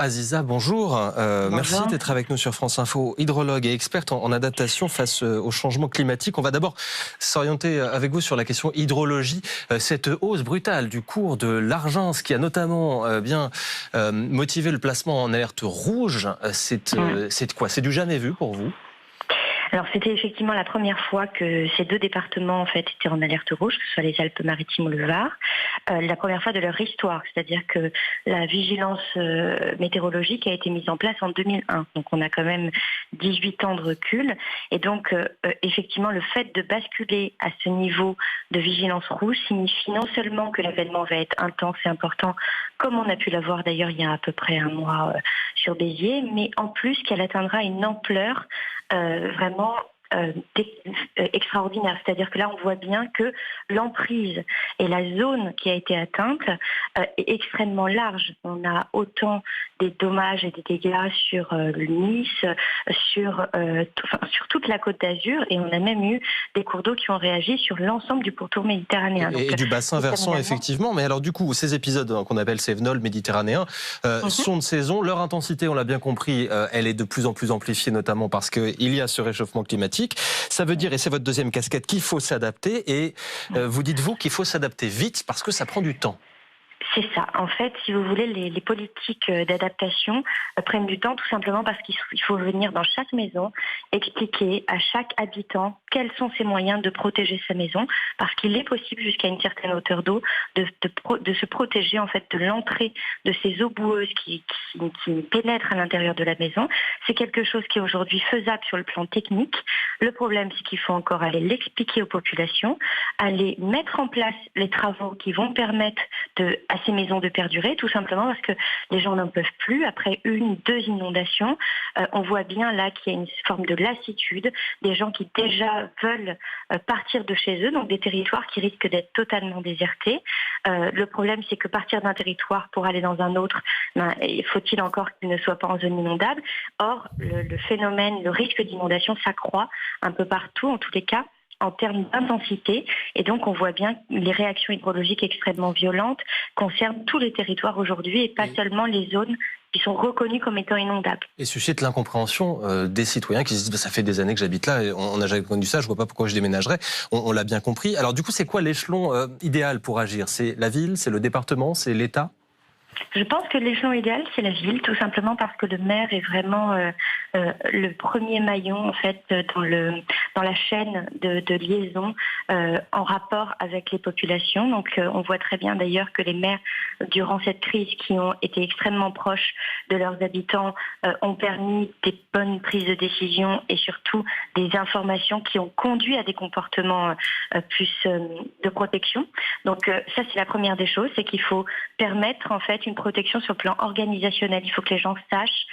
Aziza, bonjour. Merci Bonjour. d'être avec nous sur France Info. Hydrologue et experte en adaptation face au changement climatique. On va d'abord s'orienter avec vous sur la question hydrologie. Cette hausse brutale du cours de l'Argens qui a notamment motivé le placement en alerte rouge, c'est quoi? C'est du jamais vu pour vous? Alors c'était effectivement la première fois que ces deux départements en fait étaient en alerte rouge, que ce soit les Alpes-Maritimes ou le Var. La première fois de leur histoire, c'est-à-dire que la vigilance météorologique a été mise en place en 2001. Donc on a quand même 18 ans de recul. Et donc effectivement le fait de basculer à ce niveau de vigilance rouge signifie non seulement que l'événement va être intense et important, comme on a pu l'avoir d'ailleurs il y a à peu près un mois sur Béziers, mais en plus qu'elle atteindra une ampleur vraiment extraordinaire. C'est-à-dire que là, on voit bien que l'emprise et la zone qui a été atteinte est extrêmement large. On a autant des dommages et des dégâts sur Nice, sur toute la Côte d'Azur, et on a même eu des cours d'eau qui ont réagi sur l'ensemble du pourtour méditerranéen. Et du bassin versant, effectivement. Mais alors du coup, ces épisodes qu'on appelle Cévenol méditerranéen sont de saison. Leur intensité, on l'a bien compris, elle est de plus en plus amplifiée, notamment parce qu'il y a ce réchauffement climatique. Ça veut dire, et c'est votre deuxième casquette, qu'il faut s'adapter. Et vous dites-vous qu'il faut s'adapter vite parce que ça prend du temps. C'est ça. En fait, si vous voulez, les politiques d'adaptation prennent du temps tout simplement parce qu'il faut venir dans chaque maison expliquer à chaque habitant quels sont ses moyens de protéger sa maison, parce qu'il est possible jusqu'à une certaine hauteur d'eau de se protéger en fait de l'entrée de ces eaux boueuses qui pénètrent à l'intérieur de la maison. C'est quelque chose qui est aujourd'hui faisable sur le plan technique. Le problème, c'est qu'il faut encore aller l'expliquer aux populations, aller mettre en place les travaux qui vont permettre à ces maisons de perdurer, tout simplement parce que les gens n'en peuvent plus. Après une, deux inondations, on voit bien là qu'il y a une forme de lassitude, des gens qui déjà veulent partir de chez eux, donc des territoires qui risquent d'être totalement désertés. Le problème, c'est que partir d'un territoire pour aller dans un autre, faut-il encore qu'il ne soit pas en zone inondable. Or, le phénomène, le risque d'inondation s'accroît un peu partout, en tous les cas, en termes d'intensité, et donc on voit bien les réactions hydrologiques extrêmement violentes concernent tous les territoires aujourd'hui et pas seulement les zones qui sont reconnues comme étant inondables. Et suscite l'incompréhension des citoyens qui se disent ça fait des années que j'habite là et on n'a jamais connu ça, je vois pas pourquoi je déménagerais. On l'a bien compris. Alors du coup, c'est quoi l'échelon idéal pour agir? C'est la ville, c'est le département, c'est l'État? Je pense que l'échelon idéal, c'est la ville, tout simplement parce que le maire est vraiment le premier maillon en fait dans la chaîne de liaison en rapport avec les populations. Donc on voit très bien d'ailleurs que les maires, durant cette crise, qui ont été extrêmement proches de leurs habitants, ont permis des bonnes prises de décision et surtout des informations qui ont conduit à des comportements plus de protection. Donc ça, c'est la première des choses, c'est qu'il faut permettre en fait une protection sur le plan organisationnel. Il faut que les gens sachent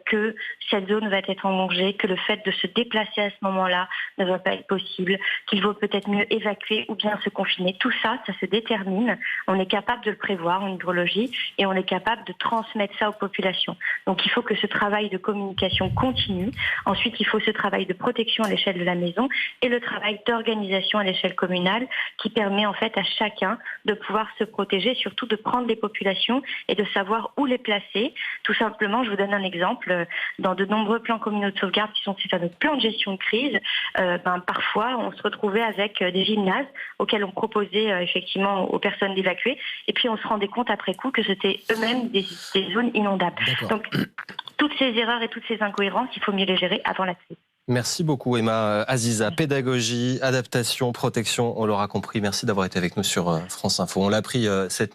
que cette zone va être en danger, que le fait de se déplacer à ce moment-là ne va pas être possible, qu'il vaut peut-être mieux évacuer ou bien se confiner. Tout ça, ça se détermine. On est capable de le prévoir en hydrologie et on est capable de transmettre ça aux populations. Donc il faut que ce travail de communication continue. Ensuite, il faut ce travail de protection à l'échelle de la maison et le travail d'organisation à l'échelle communale qui permet en fait à chacun de pouvoir se protéger, surtout de prendre les populations et de savoir où les placer. Tout simplement, je vous donne un exemple. Dans de nombreux plans communaux de sauvegarde qui sont ces fameux plans de gestion de crise, parfois on se retrouvait avec des gymnases auxquels on proposait effectivement aux personnes d'évacuer, et puis on se rendait compte après coup que c'était eux-mêmes des zones inondables. Donc toutes ces erreurs et toutes ces incohérences, il faut mieux les gérer avant la crise. Merci beaucoup Emma. Aziza, pédagogie, adaptation, protection, on l'aura compris. Merci d'avoir été avec nous sur France Info. On l'a appris cette nuit.